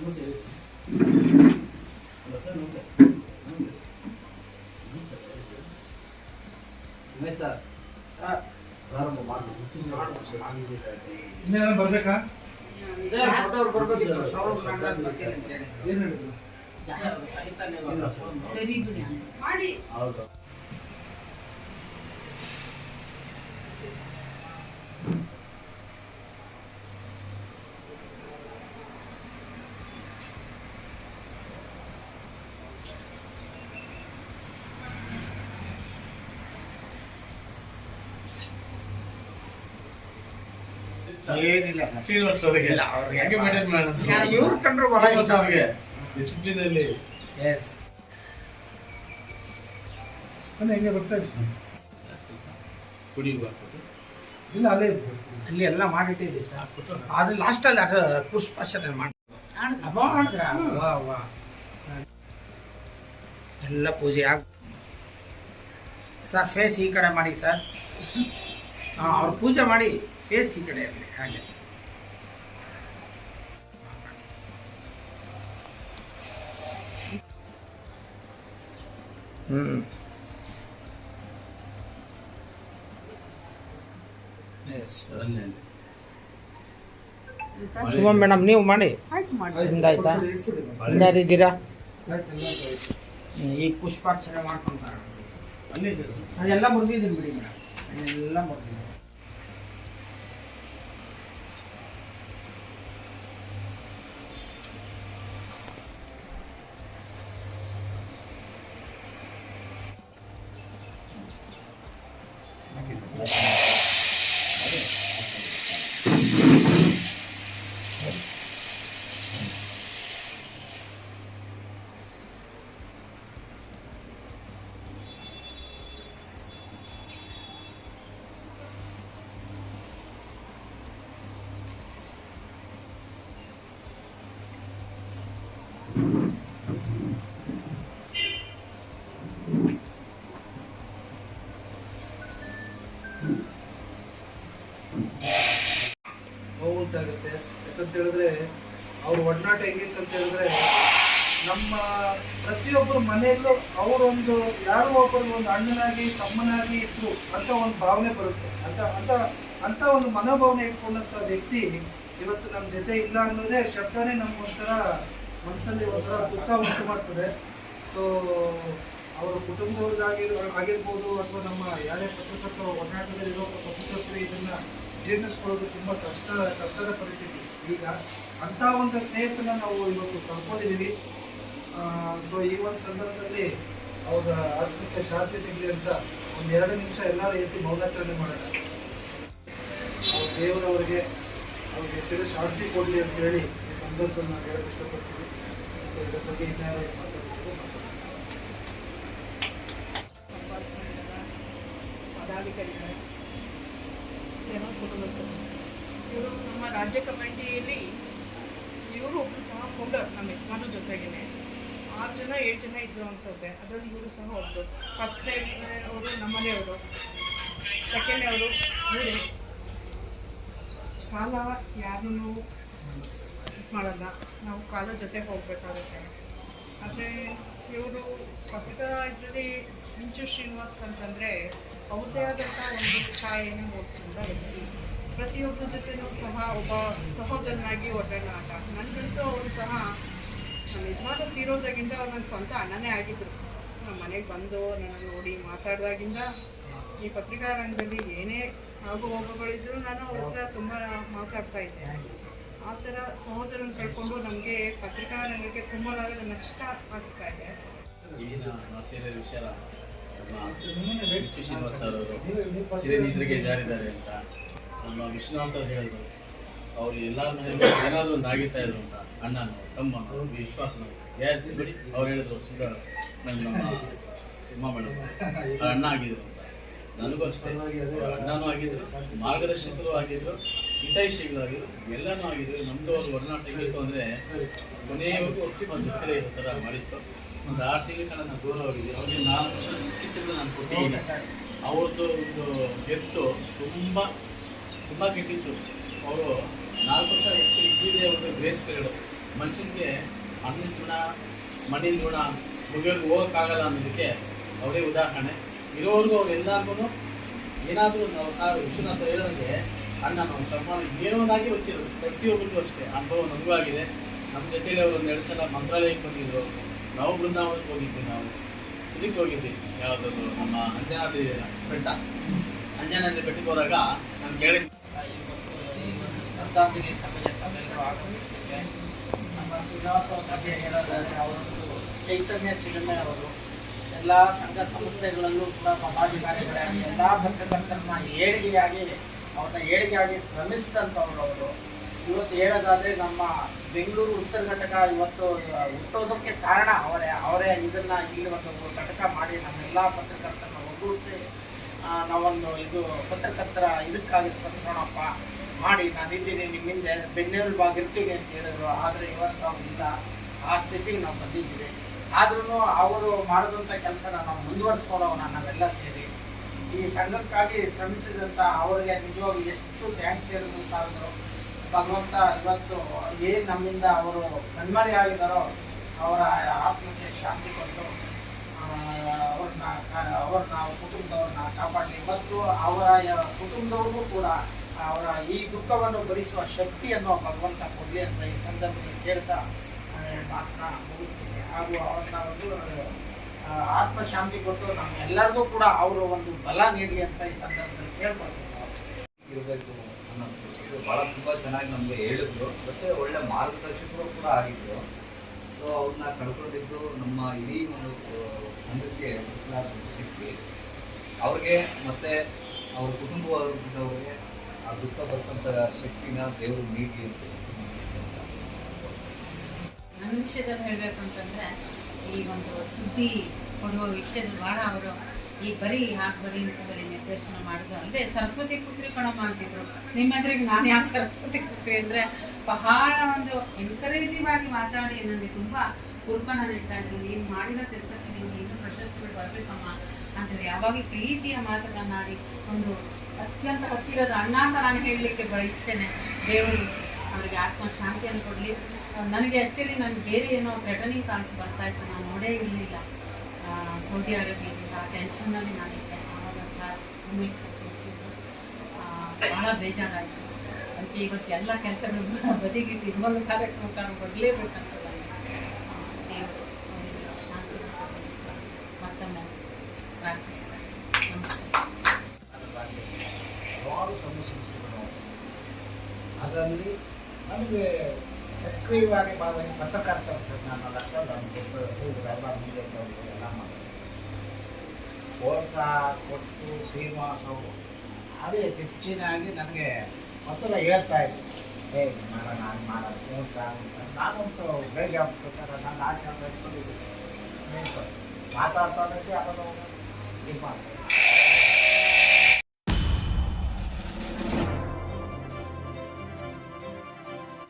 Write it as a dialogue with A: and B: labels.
A: ನಮಸ್ತೆ ಸರ್. ನಮಸ್ತೆ ನಮಸ್ತೆ ನಮಸ್ತೆ ಸರ್. ಸರ್ ಪ್ರಾರಂಭ
B: ಇನ್ನೇನು ಬರ್ಬೇಕಾ?
C: ಸರಿ ಬಿಡಿ ಮಾಡಿ.
A: ಹೌದು.
B: ಏನಿಲ್ಲ
A: ಶ್ರೀನಿವಾಸ್ ಅವರಿಗೆ ಹೆಂಗೆ ಮೇಂಟೈನ್ ಮಾಡೋದು?
B: ಇವ್ರು ಕಂಡ್ರೆ ಬಹಳ ಇಷ್ಟ
A: ಅವ್ರಿಗೆ ಡಿಸಿಪ್ಲಿನ್ ಅಲ್ಲಿ.
B: ಎಸ್ ಹೆಂಗೆ ಬರ್ತಾ ಇದೆ
A: ಕುಡಿಬಾರ್ದು.
B: ಇಲ್ಲ ಅಲ್ಲೇ ಇದೆ ಸರ್, ಅಲ್ಲಿ ಎಲ್ಲ ಮಾಡಿಟ್ಟಿದೆ ಸರ್. ಆದ್ರೆ ಲಾಸ್ಟಲ್ಲಿ ಪುಷ್ಪಾರ್ಚನೆ ಮಾಡಿ ಮಾಡಿದ್ರ ವಾ ವಾ ಎಲ್ಲ ಪೂಜೆ ಆಗ ಸರ್. ಫೇಸ್ ಈ ಕಡೆ ಮಾಡಿ ಸರ್. ಹಾಂ, ಅವ್ರು ಪೂಜೆ ಮಾಡಿ ಫೇಸ್ ಈ ಕಡೆ ಇರಲಿ ಹಾಗೆ. ಸುಮಾ ಮೇಡಮ್ ನೀವು ಮಾಡಿ.
C: ಆಯ್ತು ಮಾಡಿ.
B: ನಿಮ್ದಾಯ್ತಾ? ಇನ್ನಾರಿದ್ದೀರಾ? ಈಗ ಪುಷ್ಪಾರ್ಚನೆ ಮಾಡ್ಕೊಂತಾರೆ. ಅದೆಲ್ಲ ಮುರಿದಿದ್ದೀನಿ ಬಿಡಿ ಮೇಡಮ್, ಎಲ್ಲ ಮುರಿದಿದ್ದೀನಿ. ನೋವುಂಟಾಗುತ್ತೆ. ಯಾಕಂತ ಹೇಳಿದ್ರೆ ಅವ್ರ ಒಡನಾಟ ಹೆಂಗಿತ್ತು ಅಂತ ಹೇಳಿದ್ರೆ, ನಮ್ಮ ಪ್ರತಿಯೊಬ್ಬರ ಮನೆಯಲ್ಲೂ ಅವರೊಂದು ಯಾರೋ ಒಬ್ಬರಿಗೆ ಒಂದು ಅಣ್ಣನಾಗಿ ತಮ್ಮನಾಗಿ ಇದ್ರು ಅಂತ ಒಂದು ಭಾವನೆ ಬರುತ್ತೆ. ಅಂತ ಒಂದು ಮನೋಭಾವನೆ ಇಟ್ಕೊಂಡಂಥ ವ್ಯಕ್ತಿ ಇವತ್ತು ನಮ್ಮ ಜೊತೆ ಇಲ್ಲ ಅನ್ನೋದೇ ಶಬ್ದನೇ ನಮ್ಗೊಂಥರ ಮನಸ್ಸಲ್ಲಿ ಒಂಥರ ದುಃಖ ಉಂಟು ಮಾಡ್ತದೆ. ಸೊ ಅವರ ಕುಟುಂಬದವ್ರಿಗಾಗಿರ್ಬೋದು ಅಥವಾ ನಮ್ಮ ಯಾರೇ ಪತ್ರಕರ್ತರ ಒಡನಾಟದಲ್ಲಿರೋ ಪತ್ರಕರ್ತರು ಇದನ್ನ ಜೀರ್ಣಿಸ್ಕೊಳ್ಳೋದು ತುಂಬ ಕಷ್ಟದ ಪರಿಸ್ಥಿತಿ. ಈಗ ಅಂಥ ಒಂದು ಸ್ನೇಹಿತನ ನಾವು ಇವತ್ತು ಕಳ್ಕೊಂಡಿದ್ದೀವಿ. ಸೊ ಈ ಒಂದು ಸಂದರ್ಭದಲ್ಲಿ ಅವರ ಆತ್ಮಕ್ಕೆ ಶಾಂತಿ ಸಿಗಲಿ ಅಂತ ಒಂದು 2 ನಿಮಿಷ ಎಲ್ಲರೂ ಎತ್ತಿ ಮೌನಾಚರಣೆ ಮಾಡೋಣ. ಅವ್ರ ದೇವರವರಿಗೆ ಅವ್ರಿಗೆ ಹೆಚ್ಚಿನ ಶಾಂತಿ ಕೊಡಲಿ ಅಂತೇಳಿ ಈ ಸಂದರ್ಭದಲ್ಲಿ ನಾನು ಹೇಳಕ್ಕೆ ಇಷ್ಟಪಡ್ತೀನಿ. ಇದರ ಬಗ್ಗೆ ಇನ್ಯಾರು ಮಾತಾಡಬೇಕು?
C: ಪದಾಧಿಕಾರಿಗಳು, ಕುಟುಂಬ ಸದಸ್ಯರು, ಇವರು ನಮ್ಮ ರಾಜ್ಯ ಕಮಿಟಿಯಲ್ಲಿ ಇವರು ಒಬ್ಬರು ಸಹ ಫೌಂಡರ್. ನಮ್ಮ ಯಜಮಾನ ಜೊತೆಗೇನೆ 6 ಜನ 7 ಜನ ಇದ್ರು ಅನ್ಸುತ್ತೆ. ಅದರಲ್ಲಿ ಇವರು ಸಹ ಒಬ್ಬರು. ಫಸ್ಟ್ ಟೈಮ್ ಅವರು ನಮ್ಮನೆಯವರು, ಸೆಕೆಂಡ್ ಅವರು ಇವರು. ಕಾಲ ಯಾರನ್ನೂ ಮಾಡಲ್ಲ, ನಾವು ಕಾಲ ಜೊತೆಗೆ ಹೋಗ್ಬೇಕಾಗುತ್ತೆ. ಆದರೆ ಇವರು ಪತ್ರಿಕಾ ಇದರಲ್ಲಿ ಮಿಂಚು ಶ್ರೀನಿವಾಸ್ ಅಂತಂದರೆ ಅವ್ರದ್ದೇ ಆದಂಥ ಒಂದು ಛಾಯೆಯನ್ನು ಮೂಡಿಸಿಕೊಂಡ ವ್ಯಕ್ತಿ. ಪ್ರತಿಯೊಬ್ಬರ ಜೊತೆನೂ ಸಹ ಒಬ್ಬ ಸಹೋದರನಾಗಿ ಒಡನಾಟ. ನನಗಂತೂ ಅವರು ಸಹ ನಮ್ಮ ಯಜಮಾನ ತೀರೋದಾಗಿಂದ ಅವ್ರು ನನ್ನ ಸ್ವಂತ ಅಣ್ಣನೇ ಆಗಿದ್ದರು. ನಮ್ಮ ಮನೆಗೆ ಬಂದು ನನ್ನನ್ನು ನೋಡಿ ಮಾತಾಡಿದಾಗಿಂದ ಈ ಪತ್ರಿಕಾ ರಂಗದಲ್ಲಿ ಏನೇ ಆಗು ಹೋಗುಗಳಿದ್ರು ನಾನು ಅವ್ರ ಹತ್ರ ತುಂಬ ಮಾತಾಡ್ತಾ ಇದ್ದೆ. ಆ ಥರ ಸಹೋದರನ ಕಳ್ಕೊಂಡು ನಮಗೆ ಪತ್ರಿಕಾ ರಂಗಕ್ಕೆ ತುಂಬ ನಷ್ಟ ಆಗ್ತಾ ಇದೆ.
A: ಶ್ರೀನಿವಾಸ್ ಸರ್ ಅವರು ಚಿರನಿದ್ರೆಗೆ ಜಾರಿದ್ದಾರೆ ಅಂತ ನಮ್ಮ ವಿಶ್ವನಾಥ್ ಅವ್ರು ಹೇಳಿದ್ರು. ಅವ್ರು ಎಲ್ಲರ ಮನೆಯಲ್ಲೂ ಏನಾದರೂ ಒಂದು ಆಗಿರ್ತಾ ಇದ್ರು ಅಂತ. ಅಣ್ಣನೋ ತಮ್ಮನೋ ವಿಶ್ವಾಸನೋ ಯಾರು ಬಿಡಿ ಅವ್ರು ಹೇಳಿದ್ರು. ನಮ್ಮ ಸಿಂಹ ಮೇಡಮ್ ಅಣ್ಣ ಆಗಿದ್ರು ಅಂತ. ನನಗೂ ಅಷ್ಟೇ ಅಣ್ಣನೂ ಆಗಿದ್ರು, ಮಾರ್ಗದರ್ಶಕರು ಆಗಿದ್ರು, ಹಿತೈಷಿಗಳಾಗಿದ್ರು, ಎಲ್ಲನೂ ಆಗಿದ್ರು. ನಮ್ಮದು ಅವ್ರ ಒಡನಾಟ ಹೇಗಿತ್ತು ಅಂದರೆ ಕೊನೆಯವರೆಗೂ ಅವ್ರ ಜೊತೆ ಇರೋ ಥರ ಮಾಡಿತ್ತು. ಒಂದು 6 ತಿಂಗಳ ಕಾಲ ನಾನು ದೂರ ಹೋಗಿದ್ದೆ. ಅವ್ರಿಗೆ 4 ವರ್ಷ ಕಿಚನ್ ನಾನು ಕೊಟ್ಟಿದ್ದೀನಿ. ಅವ್ರದ್ದು ಒಂದು ಗೆತ್ತು ತುಂಬ ಕೆಟ್ಟಿತ್ತು. ಅವರು 4 ವರ್ಷ ಆ್ಯಕ್ಚುಲಿ ಇದ್ದಿದ್ದೇ ಒಂದು ಗ್ರೇಸ್ ಪೀರಿಯಡ್. ಮನುಷ್ಯನಿಗೆ ಅನ್ನದ ಗುಣ ಮಣ್ಣಿನ ಗುಣ ಮುಗಿಯೋರ್ಗೆ ಹೋಗೋಕ್ಕಾಗಲ್ಲ ಅನ್ನೋದಕ್ಕೆ ಅವರೇ ಉದಾಹರಣೆ. ಇರೋವರೆಗೂ ಅವರೆಲ್ಲರಿಗೂ ಏನಾದರೂ ನಾವು ಸಾರು ವಿಶ್ವನಾಥ ಸರ್ ಹೇಳಿದಂಗೆ ಅಣ್ಣ ನಾವು ತಮ್ಮ ಏನೋ ಒಂದಾಗಿ ಗೊತ್ತಿರೋದು ಪ್ರತಿಯೊಬ್ಬರಿಗೂ ಅಷ್ಟೇ ಅನುಭವ ನಮಗೂ ಆಗಿದೆ. ನಮ್ಮ ಜೊತೆಲಿ ಅವರು ಒಂದು 2 ಸಲ ಮಂತ್ರಾಲಯಕ್ಕೆ ಬಂದಿದ್ರು, ನಾವು ಬೃಂದಾವನಕ್ಕೆ ಹೋಗಿದ್ವಿ, ನಾವು ಇದಕ್ಕೆ ಹೋಗಿದ್ವಿ, ಯಾವುದಾದ್ರು ನಮ್ಮ ಅಂಜನಾದ್ರಿ ಬೆಟ್ಟ, ಅಂಜನಾದ್ರಿ ಬೆಟ್ಟಕ್ಕೆ ಹೋದಾಗ ನಾನು ಕೇಳಿದ್ದೆ
D: ಇವತ್ತು ಈ ಒಂದು ಶ್ರದ್ಧಾಂಜಲಿ ಸಭೆಗೆ ತಾವೆಲ್ಲರೂ ಆಗಮಿಸಿದ್ದಕ್ಕೆ ನಮ್ಮ ಶ್ರೀನಿವಾಸ ಅವ್ರ ಬಗ್ಗೆ ಹೇಳೋದಾದರೆ ಅವರೊಂದು ಚೈತನ್ಯ ಚಿಲುಮೆ. ಅವರು ಎಲ್ಲ ಸಂಘ ಸಂಸ್ಥೆಗಳಲ್ಲೂ ಕೂಡ ಪದಾಧಿಕಾರಿಗಳಾಗಿ ಎಲ್ಲ ಪತ್ರಕರ್ತರನ್ನ ಏಳಿಗೆಯಾಗಿ ಶ್ರಮಿಸಿದಂಥವ್ರು ಅವರು. ಇವತ್ತು ಹೇಳೋದಾದರೆ ನಮ್ಮ ಬೆಂಗಳೂರು ಉತ್ತರ ಘಟಕ ಇವತ್ತು ಹುಟ್ಟೋದಕ್ಕೆ ಕಾರಣ ಅವರೇ ಇದನ್ನು ಇಲ್ಲಿ ಒಂದು ಘಟಕ ಮಾಡಿ ನಮ್ಮೆಲ್ಲ ಪತ್ರಕರ್ತರನ್ನ ಒಗ್ಗೂಡಿಸಿ ನಾವೊಂದು ಪತ್ರಕರ್ತರ ಇದಕ್ಕಾಗಿ ಶ್ರಮಿಸೋಣಪ್ಪ ಮಾಡಿ, ನಾನಿದ್ದೀನಿ ನಿಮ್ಮಿಂದ ಬೆನ್ನೆಲುಬಾಗಿರ್ತೀನಿ ಅಂತ ಹೇಳಿದ್ರು. ಆದರೆ ಇವತ್ತು ನಾವು ಇಲ್ಲ, ಆ ಸ್ಥಿತಿಗೆ ನಾವು ಬಂದಿದ್ದೀವಿ. ಆದ್ರೂ ಅವರು ಮಾಡಿದಂಥ ಕೆಲಸನ ನಾವು ಮುಂದುವರಿಸ್ಕೊಳ್ಳೋಣ ನಾವೆಲ್ಲ ಸೇರಿ. ಈ ಸಂಘಕ್ಕಾಗಿ ಶ್ರಮಿಸಿದಂಥ ಅವರಿಗೆ ನಿಜವಾಗ್ಲೂ ಎಷ್ಟು ಥ್ಯಾಂಕ್ಸ್ ಹೇಳಿದ್ರು ಸಾಲದು. ಭಗವಂತ ಇವತ್ತು ಏನು ನಮ್ಮಿಂದ ಅವರು ಕಣ್ಮರೆ ಆಗಿದ್ದಾರೋ ಅವರ ಆತ್ಮಕ್ಕೆ ಶಾಂತಿ ಕೊಟ್ಟು ಅವ್ರನ್ನ ಕುಟುಂಬದವ್ರನ್ನ ಕಾಪಾಡಲಿ. ಇವತ್ತು ಅವರ ಕುಟುಂಬದವ್ರಿಗೂ ಕೂಡ ಅವರ ಈ ದುಃಖವನ್ನು ಭರಿಸುವ ಶಕ್ತಿಯನ್ನು ಭಗವಂತ ಕೊಡಲಿ ಅಂತ ಈ ಸಂದರ್ಭದಲ್ಲಿ ಕೇಳ್ತಾ ಮಾತನ್ನ ಮುಗಿಸ್ತೀನಿ. ಹಾಗೂ ಅವ್ರನ್ನ ಒಂದು ಆತ್ಮಶಾಂತಿ ಕೊಟ್ಟು ನಮ್ಮೆಲ್ಲರಿಗೂ ಕೂಡ ಅವರು ಒಂದು ಬಲ ನೀಡಲಿ ಅಂತ ಈ ಸಂದರ್ಭದಲ್ಲಿ ಕೇಳ್ಕೊಳ್ತೀವಿ.
E: ಇರಬೇಕು ಅನ್ನೋದು ಭಾಳ ತುಂಬ ಚೆನ್ನಾಗಿ ನಮಗೆ ಹೇಳಿದ್ರು, ಮತ್ತು ಒಳ್ಳೆ ಮಾರ್ಗದರ್ಶಕರು ಕೂಡ ಆಗಿದ್ರು. ಸೊ ಅವ್ರನ್ನ ಕಳ್ಕೊಂಡಿದ್ದು ನಮ್ಮ ಇಡೀ ಒಂದು ಸಂಘಕ್ಕೆ ಬಿಡಿಸಲಾದ ಶಕ್ತಿ. ಅವ್ರಿಗೆ ಮತ್ತು ಅವ್ರ ಕುಟುಂಬದವ್ರಿಗೆ ಆ ದುಃಖ ಬರೆಸೋಂಥ ಶಕ್ತಿನ ದೇವರು ನೀಡಲಿ ಅಂತ.
F: ನನ್ನ ವಿಷಯದಲ್ಲಿ ಹೇಳಬೇಕಂತಂದರೆ ಈ ಒಂದು ಸುದ್ದಿ ಕೊಡುವ ವಿಷಯದಲ್ಲಿ ಭಾಳ ಅವರು ಈಗ ಬರೀ ಅಂತ ಬರೀ ನಿರ್ದೇಶನ ಮಾಡಿದ್ರು ಅಲ್ಲದೆ ಸರಸ್ವತಿ ಪುತ್ರಿ ಕಣಮ್ಮ ಅಂತಿದ್ರು. ನಿಮ್ಮ ಎದುರಿಗೆ ನಾನು ಯಾವ ಸರಸ್ವತಿ ಪುತ್ರಿ ಅಂದರೆ ಬಹಳ ಒಂದು ಎನ್ಕರೇಜಿವ್ ಆಗಿ ಮಾತಾಡಿ ನನಗೆ ತುಂಬ ಕುರುಪನ ನೀಡ್ತಾ ಇದ್ರು. ನೀನು ಮಾಡಿರೋ ಕೆಲಸಕ್ಕೆ ನಿಮಗೆ ಇನ್ನೂ ಪ್ರಶಸ್ತಿಗಳು ಬರಬೇಕಮ್ಮ ಅಂತೇಳಿ ಯಾವಾಗಲೂ ಪ್ರೀತಿಯ ಮಾತುಗಳನ್ನ ಆಡಿ ಒಂದು ಅತ್ಯಂತ ಹತ್ತಿರದ ಅಣ್ಣ ಅಂತ ನಾನು ಹೇಳಲಿಕ್ಕೆ ಬಯಸ್ತೇನೆ. ದೇವರು ಅವರಿಗೆ ಆತ್ಮ ಶಾಂತಿಯನ್ನು ಕೊಡಲಿ. ನನಗೆ ಆ್ಯಕ್ಚುಲಿ ನನಗೆ ಬೇರೆ ಏನೋ ಥ್ರೆಟನಿಂಗ್ ಕಾಲ್ಸ್ ಬರ್ತಾಯಿತ್ತು, ನಾನು ನೋಡೇ ಇರಲಿಲ್ಲ. ಸೌದಿ ಅರೇಬಿಯಾದಿಂದ ಟೆನ್ಷನ್ನಲ್ಲಿ ನಾನಿದ್ದೆ. ಆವಾಗ ಸರ್ ತಿಳಿಸಿದ್ರು, ಭಾಳ ಬೇಜಾರಾಯಿತು. ಅದಕ್ಕೆ ಇವತ್ತು ಎಲ್ಲ ಕೆಲಸಗಳು ಬದಿಗಿಟ್ಟು ಇದೊಂದು ಕಾರ್ಯಕ್ರಮ ಬರಲೇಬೇಕಂತ ದೇವರು ಅವರಿಗೆ ಶಾಂತಿ ಮತ್ತೊಮ್ಮೆ ಪ್ರಾರ್ಥಿಸ್ತಾರೆ. ನಮಸ್ಕಾರ.
G: ಹಲವಾರು ಸಂಸ್ಥೆಗಳು, ಅದರಲ್ಲಿ ನನಗೆ ಸಕ್ರಿಯವಾಗಿ ಭಾಗವಹಿಸಿ ಪತ್ರಕರ್ತರ ನಾನು ಲೆಕ್ಕ ಶ್ರೀ ರೈಬಾರ್ ಮುಂದೆ ಎಲ್ಲ ಮಾಡಿ ಪ್ರೋತ್ಸಾಹ ಕೊಟ್ಟು ಶ್ರೀನಿವಾಸ್ ಅವರು ಅದೇ ಹೆಚ್ಚಿನಾಗಿ ನನಗೆ ಮೊದಲ ಹೇಳ್ತಾ ಇದ್ದರು, ಮಾಡೋಣ ಹಾಗೆ ಮಾಡೋದು ಪ್ರೋತ್ಸಾಹ. ನಾನಂತೂ ಬೇಜಾರು ಪ್ರಚಾರ ನಾನು ಆ ಕೆಲಸ ಇಟ್ಕೊಂಡಿದ್ದೀನಿ. ಮಾತಾಡ್ತಾ ಇದ್ದೆ, ಅದನ್ನು ಇದು ಮಾಡ್ತಾರೆ.